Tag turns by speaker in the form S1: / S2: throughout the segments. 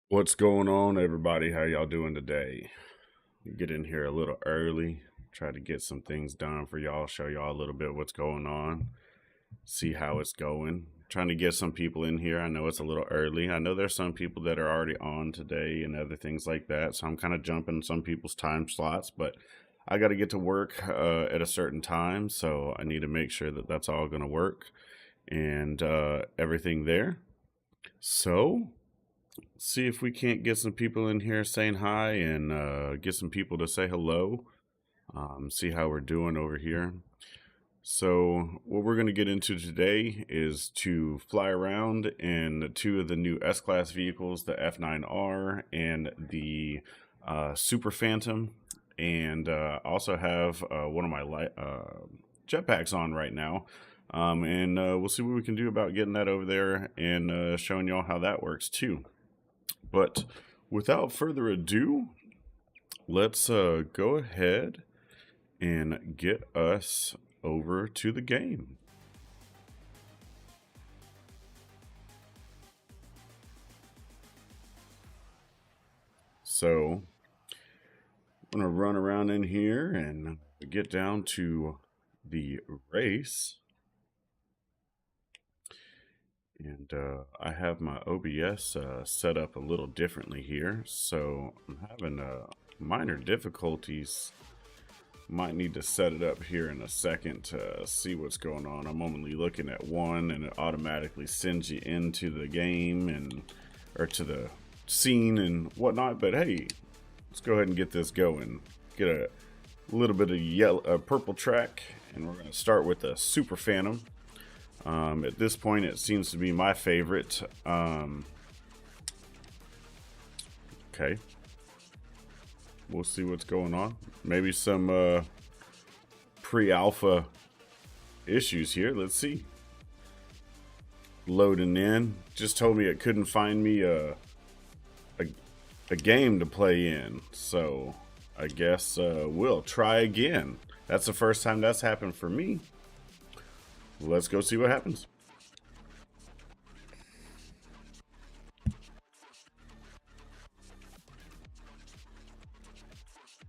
S1: What's going on, everybody? How y'all doing today? Get in here a little early, try to get some things done for y'all, show y'all a little bit what's going on, see how it's going. Trying to get some people in here. I know it's a little early. I know there's some people that are already on today and other things like that, so I'm kind of jumping some people's time slots, but I got to get to work at a certain time, so I need to make sure that that's all going to work and everything there. So see if we can't get some people in here saying hi and get some people to say hello. See how we're doing over here. So what we're going to get into today is to fly around in two of the new S-Class vehicles, the F9R and the Super Phantom, and also have one of my jetpacks on right now. And we'll see what we can do about getting that over there and showing y'all how that works too. But without further ado, let's go ahead and get us over to the game. So I'm going to run around in here and get down to the race. And I have my OBS set up a little differently here, so I'm having minor difficulties. Might need to set it up here in a second to see what's going on. I'm only looking at one, and it automatically sends you into the game and or to the scene and whatnot. But hey, let's go ahead and get this going. Get a little bit of yellow, purple track, and we're going to start with the Super Phantom. At this point, it seems to be my favorite. Okay. We'll see what's going on. Maybe some pre-alpha issues here. Let's see. Loading in. Just told me it couldn't find me a game to play in. So I guess we'll try again. That's the first time that's happened for me. Let's go see what happens.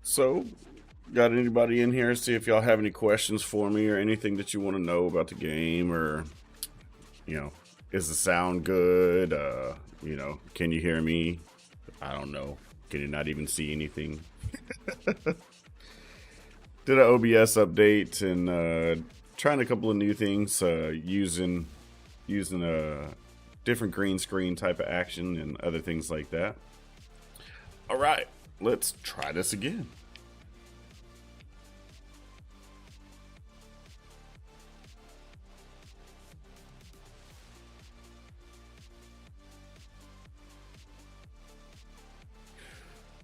S1: So, got anybody in here? See if y'all have any questions for me or anything that you want to know about the game, or, you know, is the sound good? You know, can you hear me? I don't know. Can you not even see anything? Did an OBS update and trying a couple of new things, using a different green screen type of action and other things like that. All right, let's try this again.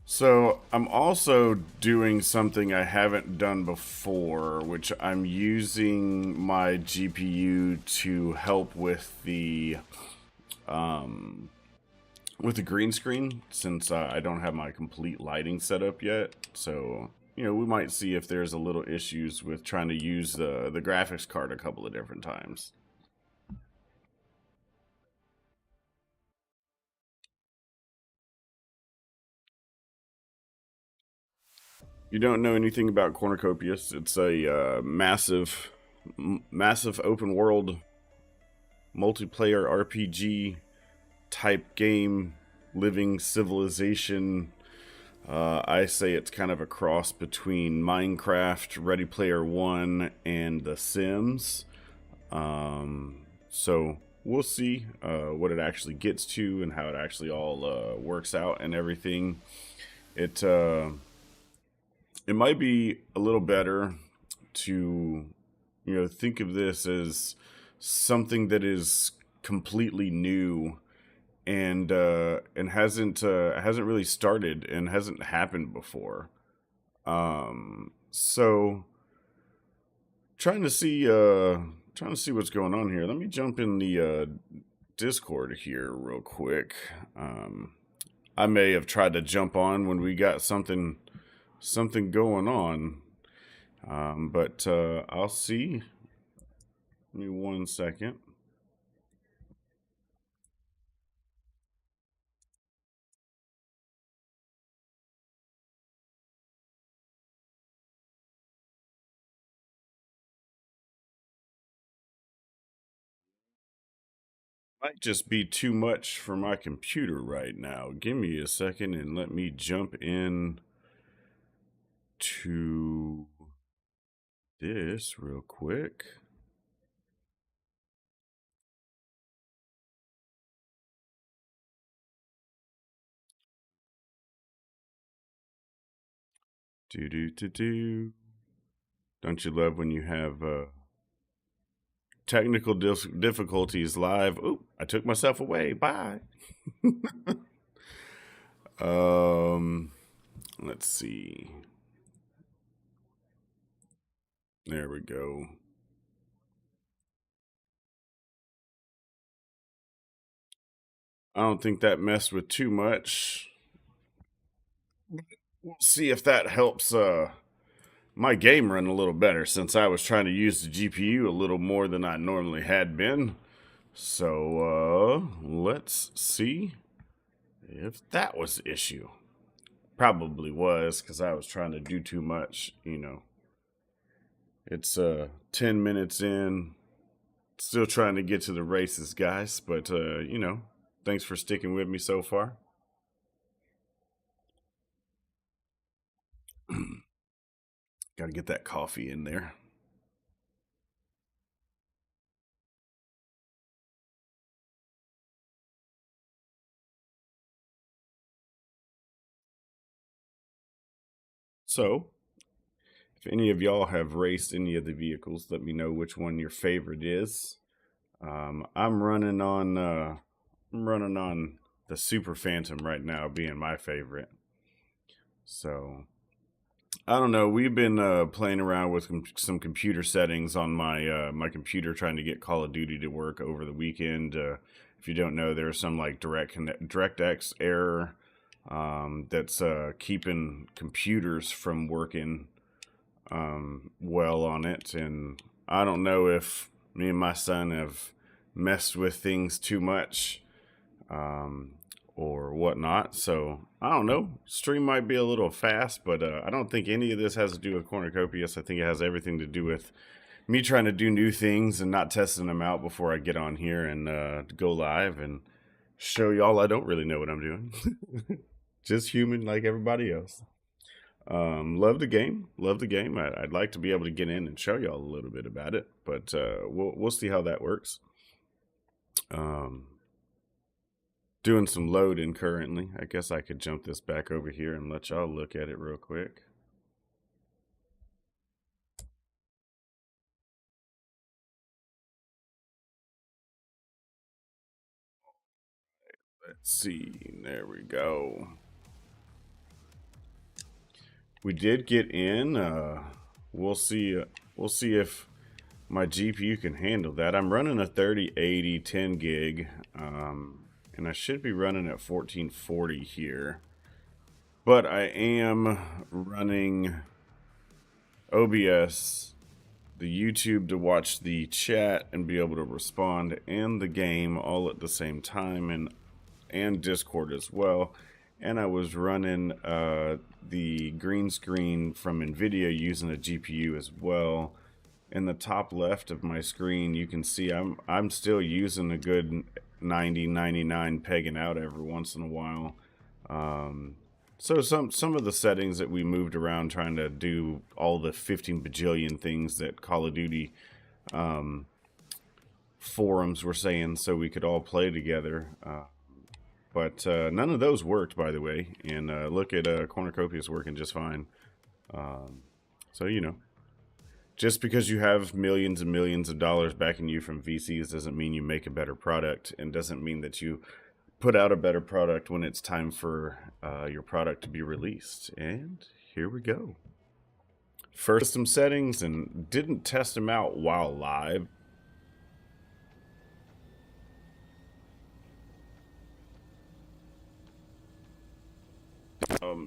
S1: So I'm also doing something I haven't done before, which I'm using my GPU to help with the green screen, since I don't have my complete lighting set up yet. So, you know, we might see if there's a little issues with trying to use the graphics card a couple of different times. You don't know anything about Cornucopias. It's a massive open world multiplayer RPG type game, living civilization. I say it's kind of a cross between Minecraft, Ready Player One, and The Sims. So we'll see what it actually gets to and how it actually all works out and everything. It might be a little better to, you know, think of this as something that is completely new and hasn't really started and hasn't happened before. So trying to see what's going on here. Let me jump in the Discord here real quick. I may have tried to jump on when we got something going on, but I'll see. Give me 1 second. Might just be too much for my computer right now. Give me a second and let me jump in to this real quick. Don't you love when you have technical difficulties live? Oop, I took myself away. Bye. Let's see. There we go. I don't think that messed with too much. We'll see if that helps my game run a little better, since I was trying to use the GPU a little more than I normally had been. So let's see if that was the issue. Probably was, because I was trying to do too much, you know. It's 10 minutes in. Still trying to get to the races, guys, but you know, thanks for sticking with me so far. Got to get that coffee in there. So, if any of y'all have raced any of the vehicles, let me know which one your favorite is. I'm running on the Super Phantom right now, being my favorite. So I don't know. We've been playing around with some computer settings on my computer, trying to get Call of Duty to work over the weekend. If you don't know, there's some like DirectX error that's keeping computers from working well on it, and I don't know if me and my son have messed with things too much or whatnot. So I don't know. Stream might be a little fast, but I don't think any of this has to do with Cornucopias. I think it has everything to do with me trying to do new things and not testing them out before I get on here and go live and show y'all I don't really know what I'm doing. Just human like everybody else. Love the game. Love the game. I'd like to be able to get in and show y'all a little bit about it, but we'll see how that works. Doing some loading currently. I guess I could jump this back over here and let y'all look at it real quick. Let's see. There we go. We did get in. We'll see. We'll see if my GPU can handle that. I'm running a 3080 10 gig, and I should be running at 1440 here. But I am running OBS, the YouTube to watch the chat and be able to respond, and the game all at the same time, and Discord as well. And I was running the green screen from NVIDIA using a GPU as well. In the top left of my screen, you can see I'm still using a good 99 pegging out every once in a while. So some of the settings that we moved around trying to do all the 15 bajillion things that Call of Duty forums were saying so we could all play together. But none of those worked, by the way. And look at Cornucopias working just fine. So, you know, just because you have millions and millions of dollars backing you from VCs doesn't mean you make a better product, and doesn't mean that you put out a better product when it's time for your product to be released. And here we go. First, system settings, and didn't test them out while live.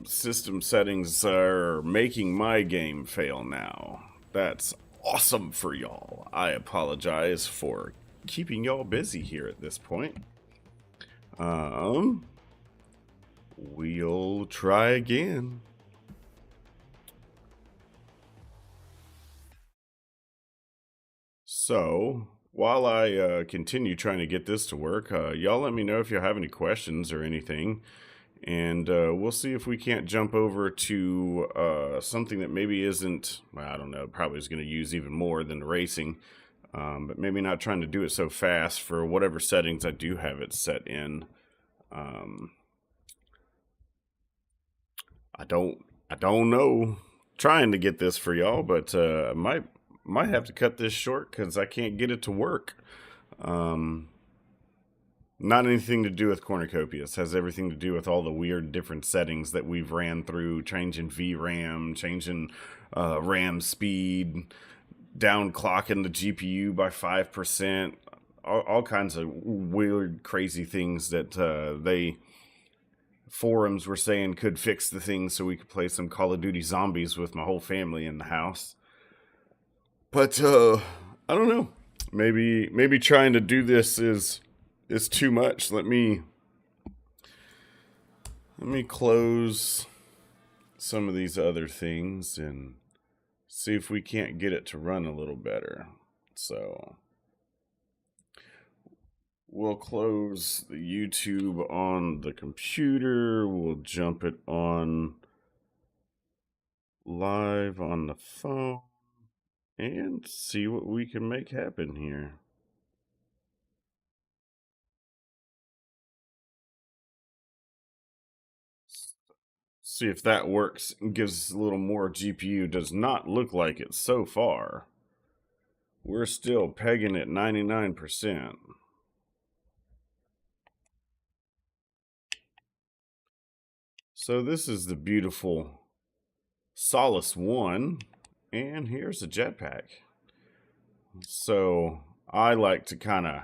S1: System settings are making my game fail now. That's awesome for y'all. I apologize for keeping y'all busy here at this point. We'll try again. So, while I continue trying to get this to work, y'all let me know if you have any questions or anything. And we'll see if we can't jump over to something that maybe isn't, well, I don't know, probably is going to use even more than the racing. But maybe not trying to do it so fast for whatever settings I do have it set in. I don't know. Trying to get this for y'all, but might have to cut this short because I can't get it to work. Not anything to do with Cornucopias. Has everything to do with all the weird different settings that we've ran through, changing VRAM, changing RAM speed, downclocking the GPU by 5%, all kinds of weird, crazy things that they forums were saying could fix the thing so we could play some Call of Duty Zombies with my whole family in the house. But I don't know. Maybe trying to do this is too much. Let me close some of these other things and see if we can't get it to run a little better. So we'll close the YouTube on the computer. We'll jump it on live on the phone and see what we can make happen here. See if that works and gives us a little more GPU. Does not look like it so far. We're still pegging at 99%. So this is the beautiful Solace 1, and here's a jetpack. So I like to kind of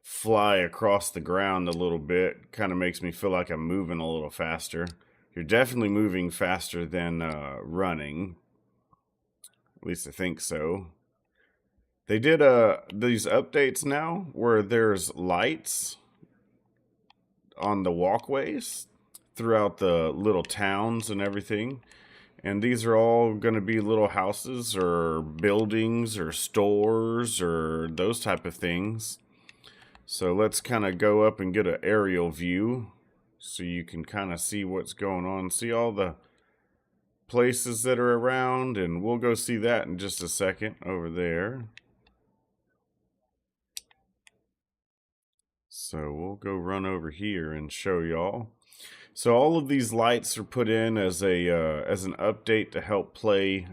S1: fly across the ground a little bit. Kind of makes me feel like I'm moving a little faster. You're definitely moving faster than running. At least I think so. They did these updates now where there's lights on the walkways throughout the little towns and everything. And these are all going to be little houses or buildings or stores or those type of things. So let's kind of go up and get an aerial view so you can kind of see what's going on. See all the places that are around, and we'll go see that in just a second over there. So we'll go run over here and show y'all. So all of these lights are put in as an update to help play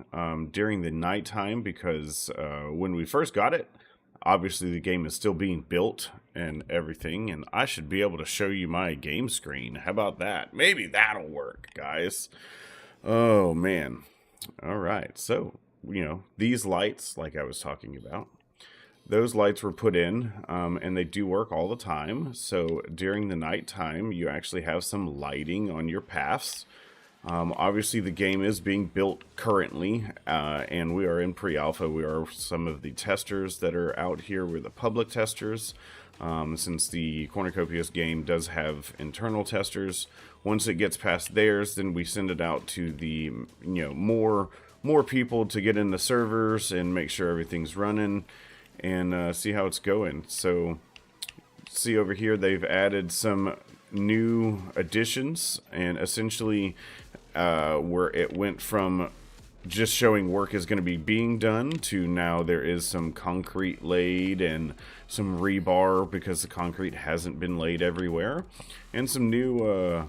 S1: during the nighttime, because when we first got it, obviously the game is still being built and everything, and I should be able to show you my game screen. How about that? Maybe that'll work, guys. Oh man. All right. So, you know, these lights, like I was talking about, those lights were put in, and they do work all the time. So during the nighttime, you actually have some lighting on your paths. Obviously, the game is being built currently, and we are in pre-alpha. We are some of the testers that are out here. We're the public testers, since the Cornucopias game does have internal testers. Once it gets past theirs, then we send it out to the, more people to get in the servers and make sure everything's running and see how it's going. So see over here, they've added some new additions, and essentially where it went from just showing work is going to be being done to now there is some concrete laid and some rebar because the concrete hasn't been laid everywhere, and some new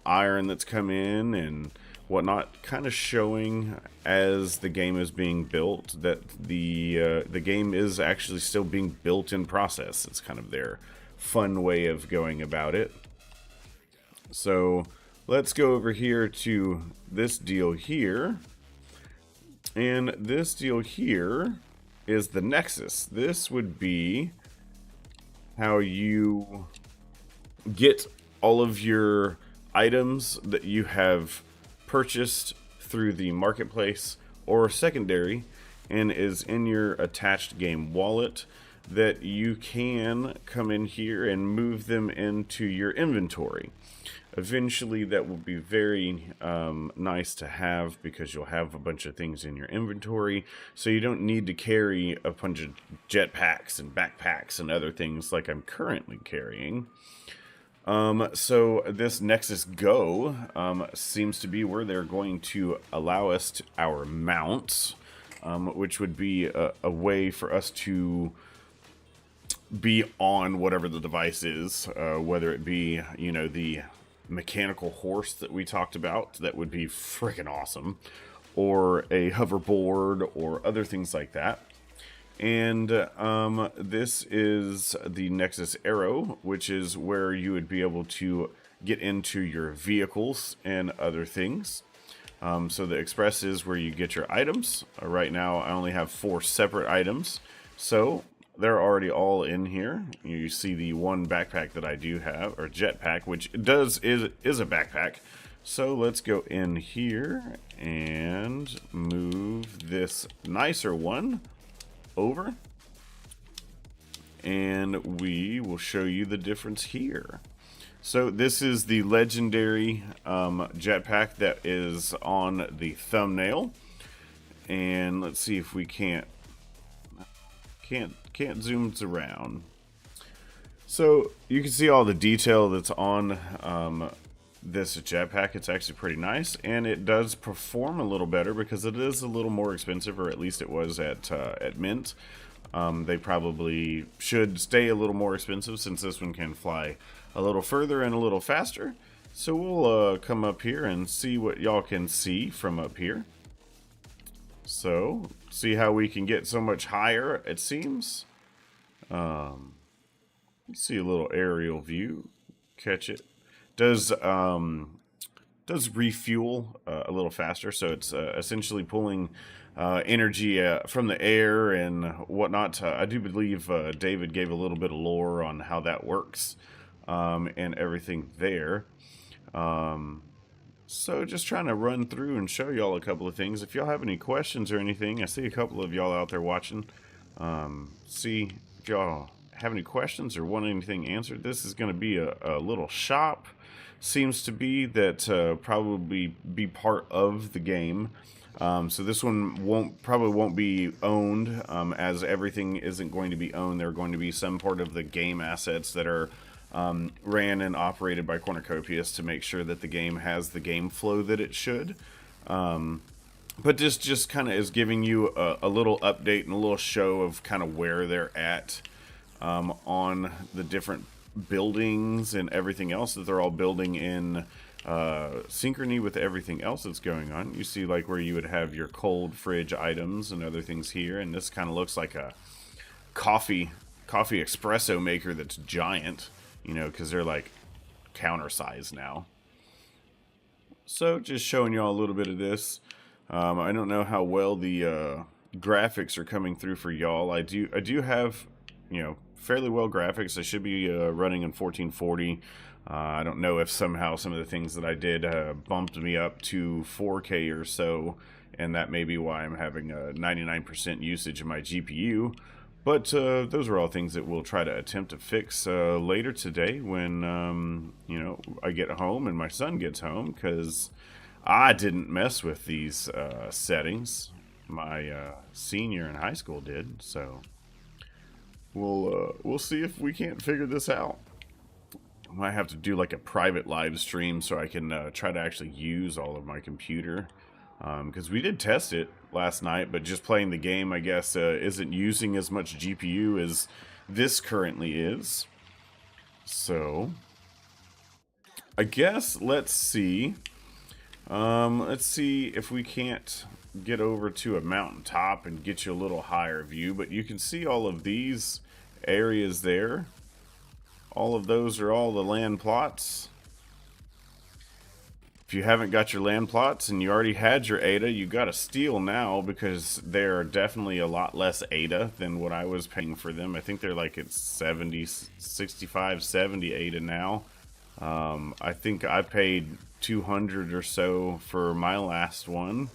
S1: iron that's come in and whatnot, kind of showing as the game is being built that the game is actually still being built in process. It's kind of their fun way of going about it. So let's go over here to this deal here. And this deal here is the Nexus. This would be how you get all of your items that you have purchased through the marketplace or secondary and is in your attached game wallet, that you can come in here and move them into your inventory. Eventually that will be very nice to have, because you'll have a bunch of things in your inventory, so you don't need to carry a bunch of jetpacks and backpacks and other things like I'm currently carrying. So this Nexus Go seems to be where they're going to allow us to our mounts, which would be a way for us to be on whatever the device is, whether it be, you know, the mechanical horse that we talked about, that would be freaking awesome, or a hoverboard or other things like that. And this is the Nexus Arrow, which is where you would be able to get into your vehicles and other things. So the Express is where you get your items. Right now I only have 4 separate items, so they're already all in here. You see the one backpack that I do have, or jetpack, which is a backpack. So let's go in here and move this nicer one over, and we will show you the difference here. So this is the legendary jetpack that is on the thumbnail, and let's see if we can't zoom it around. So you can see all the detail that's on this jetpack. It's actually pretty nice, and it does perform a little better because it is a little more expensive, or at least it was at Mint. They probably should stay a little more expensive, since this one can fly a little further and a little faster. So we'll come up here and see what y'all can see from up here. So see how we can get so much higher, it seems. Let's see a little aerial view. Catch it. Does refuel a little faster, so it's essentially pulling energy from the air and whatnot. I do believe David gave a little bit of lore on how that works, and everything there. So just trying to run through and show y'all a couple of things. If y'all have any questions or anything, I see a couple of y'all out there watching. See if y'all have any questions or want anything answered. This is going to be a little shop. Seems to be that probably be part of the game. So this one probably won't be owned, as everything isn't going to be owned. They're going to be some part of the game assets that are ran and operated by Cornucopias to make sure that the game has the game flow that it should. But this just kind of is giving you a little update and a little show of kind of where they're at on the different buildings and everything else, that they're all building in synchrony with everything else that's going on. You see like where you would have your cold fridge items and other things here, and this kind of looks like a coffee espresso maker that's giant, you know, because they're like counter size now. So just showing y'all a little bit of this. I don't know how well the graphics are coming through for y'all. I do have, you know, fairly well graphics. I should be running in 1440. I don't know if somehow some of the things that I did bumped me up to 4K or so, and that may be why I'm having a 99% usage of my GPU. But those are all things that we'll try to attempt to fix later today when, you know, I get home and my son gets home, because I didn't mess with these settings. My senior in high school did, so we'll see if we can't figure this out. I might have to do like a private live stream so I can try to actually use all of my computer, because we did test it last night, but just playing the game, I guess, isn't using as much GPU as this currently is. So I guess let's see if we can't get over to a mountaintop and get you a little higher view. But you can see all of these areas there, all of those are all the land plots. If you haven't got your land plots and you already had your ADA, you got to steal now, because they're definitely a lot less ADA than what I was paying for them. I think they're like at 70, 65, 70 ADA now. I think I paid 200 or so for my last one.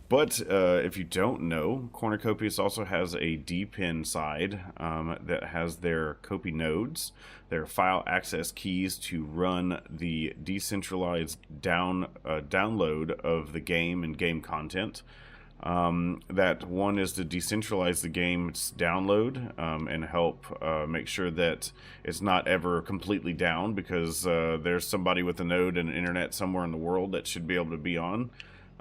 S1: But if you don't know, Cornucopias also has a DePin side that has their COPI nodes, their file access keys to run the decentralized download of the game and game content. That one is to decentralize the game's download and help make sure that it's not ever completely down, because there's somebody with a node and internet somewhere in the world that should be able to be on.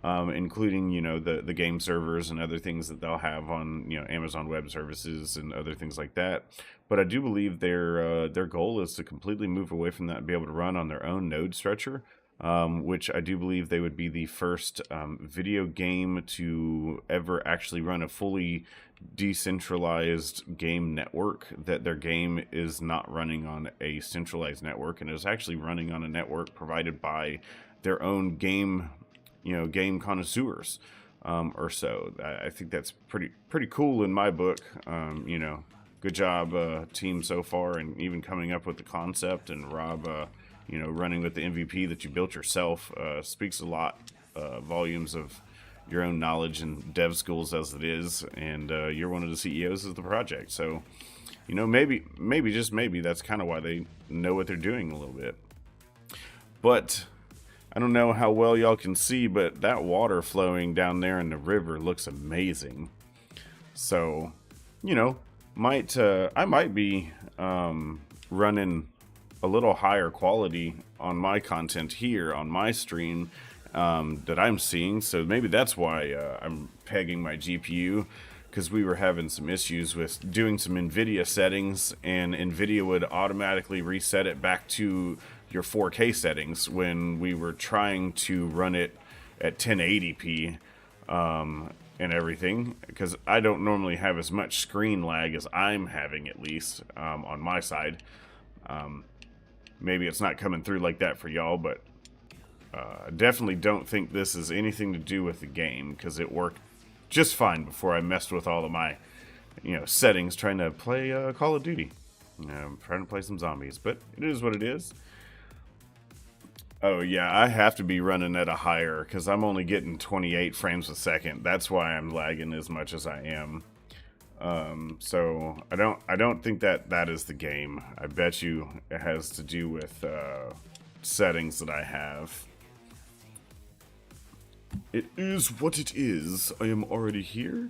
S1: Including, you know, the game servers and other things that they'll have on, you know, Amazon Web Services and other things like that. But I do believe their goal is to completely move away from that and be able to run on their own node stretcher, which I do believe they would be the first video game to ever actually run a fully decentralized game network, that their game is not running on a centralized network and is actually running on a network provided by their own game, you know, game connoisseurs or so. I think that's pretty cool in my book. You know, good job team so far, and even coming up with the concept, and Rob, you know, running with the MVP that you built yourself speaks a lot volumes of your own knowledge and dev schools as it is, and you're one of the CEOs of the project. So, you know, maybe just maybe that's kind of why they know what they're doing a little bit. But I don't know how well y'all can see, but that water flowing down there in the river looks amazing. So, you know, I might be running a little higher quality on my content here on my stream that I'm seeing. So maybe that's why I'm pegging my GPU, because we were having some issues with doing some NVIDIA settings, and NVIDIA would automatically reset it back to your 4K settings when we were trying to run it at 1080p and everything, because I don't normally have as much screen lag as I'm having, at least on my side. Maybe it's not coming through like that for y'all, but I definitely don't think this is anything to do with the game, because it worked just fine before I messed with all of my, you know, settings trying to play Call of Duty. I'm trying to play some zombies, but it is what it is. Oh yeah, I have to be running at a higher, because I'm only getting 28 frames a second. That's why I'm lagging as much as I am. So I don't think that is the game. I bet you it has to do with settings that I have. It is what it is. I am already here.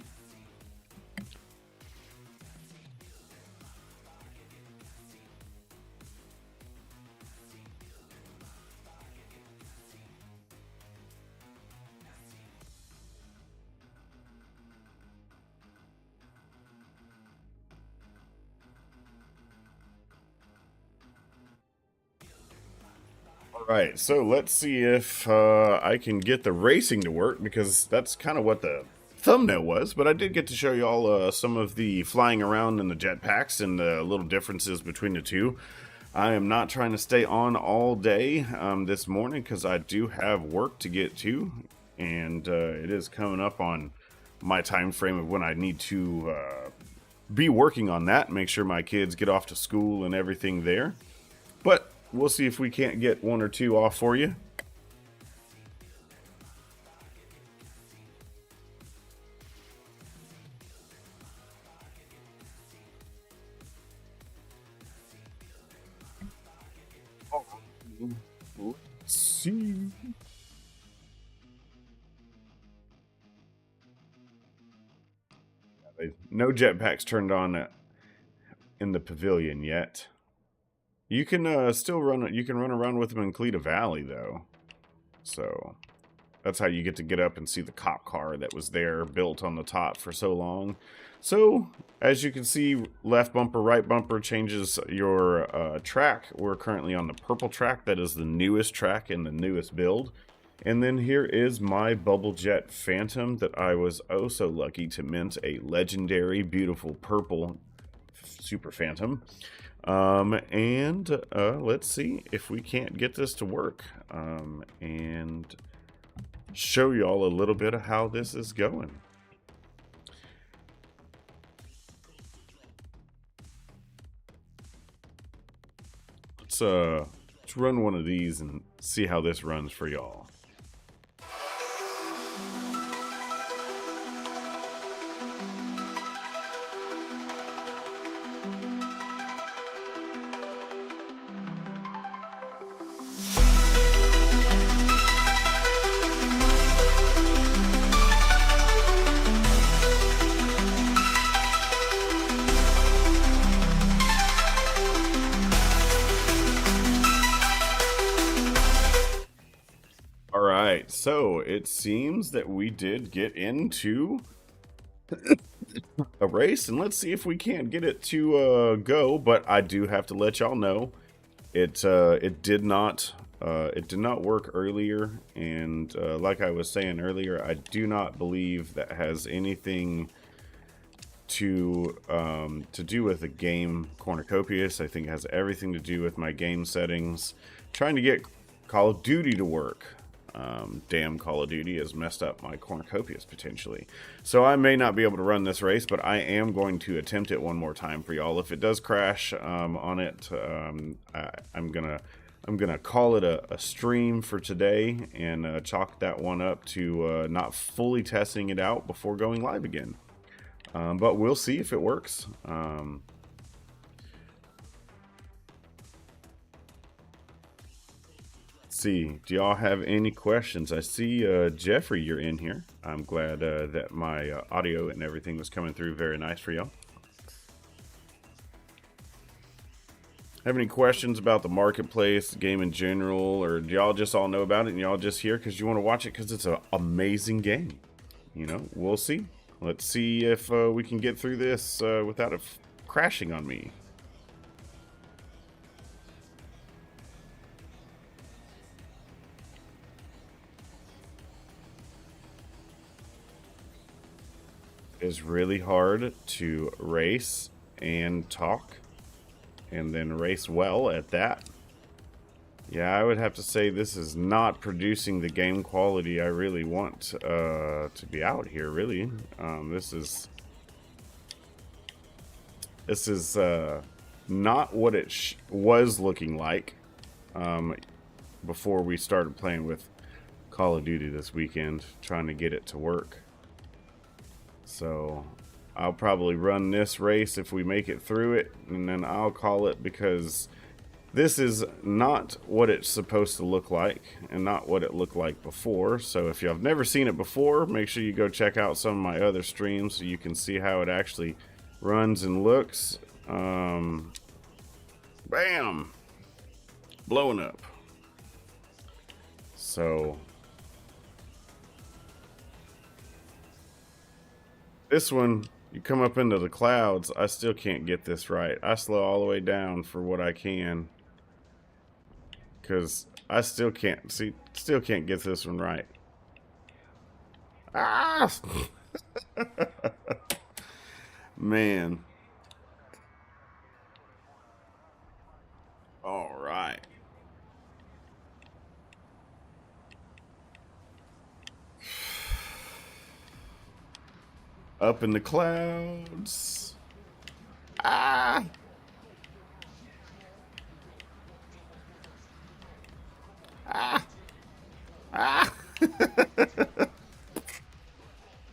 S1: Alright, so let's see if I can get the racing to work, because that's kind of what the thumbnail was. But I did get to show you all some of the flying around in the jetpacks and the little differences between the two. I am not trying to stay on all day this morning, because I do have work to get to, and it is coming up on my time frame of when I need to be working on that, make sure my kids get off to school and everything there. But we'll see if we can't get one or two off for you. Let's see. No jetpacks turned on in the pavilion yet. You can still run. You can run around with them in Cleta Valley, though. So that's how you get up and see the cop car that was there, built on the top for so long. So as you can see, left bumper, right bumper changes your track. We're currently on the purple track. That is the newest track in the newest build. And then here is my Bubble Jet Phantom that I was oh so lucky to mint a legendary, beautiful purple Super Phantom. Let's see if we can't get this to work, and show y'all a little bit of how this is going. Let's run one of these and see how this runs for y'all. All right, so it seems that we did get into a race, and let's see if we can't get it to go. But I do have to let y'all know it did not work earlier, and like I was saying earlier, I do not believe that has anything to do with the game Cornucopias. I think it has everything to do with my game settings, trying to get Call of Duty to work. Damn, Call of Duty has messed up my Cornucopias potentially. So I may not be able to run this race, but I am going to attempt it one more time for y'all. If it does crash on it, I'm gonna call it a stream for today and chalk that one up to not fully testing it out before going live again. But we'll see if it works. See, do y'all have any questions? I see Jeffrey, you're in here. I'm glad that my audio and everything was coming through very nice for y'all. Have any questions about the marketplace, the game in general, or do y'all just all know about it and y'all just here because you want to watch it because it's an amazing game? You know, we'll see. Let's see if we can get through this without it crashing on me. It's really hard to race and talk, and then race well at that. Yeah, I would have to say this is not producing the game quality I really want to be out here, really. This is not what it was looking like before we started playing with Call of Duty this weekend, trying to get it to work. So I'll probably run this race if we make it through it, and then I'll call it, because this is not what it's supposed to look like and not what it looked like before. So if you've never seen it before, make sure you go check out some of my other streams so you can see how it actually runs and looks. Bam! Blowing up. So this one, you come up into the clouds, I still can't get this right. I slow all the way down for what I can, because I still can't get this one right. Ah! Man. All right. Up in the clouds. Ah! Ah! Ah!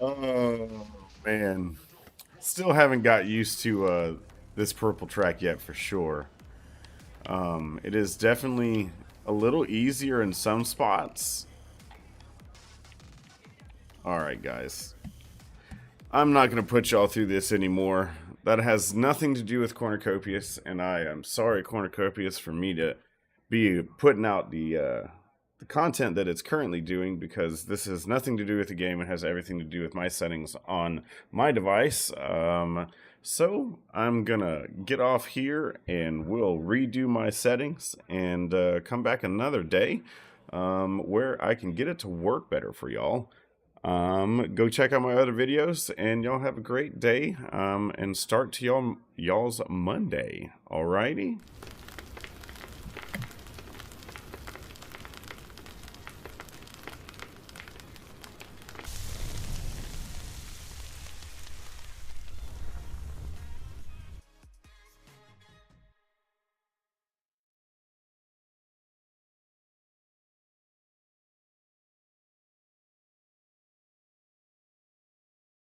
S1: Oh, man. Still haven't got used to this purple track yet, for sure. It is definitely a little easier in some spots. Alright, guys. I'm not going to put y'all through this anymore. That has nothing to do with Cornucopias, and I am sorry, Cornucopias, for me to be putting out the content that it's currently doing, because this has nothing to do with the game. It has everything to do with my settings on my device. So I'm gonna get off here and we'll redo my settings and come back another day where I can get it to work better for y'all. Go check out my other videos, and y'all have a great day, and start to y'all's Monday. Alrighty.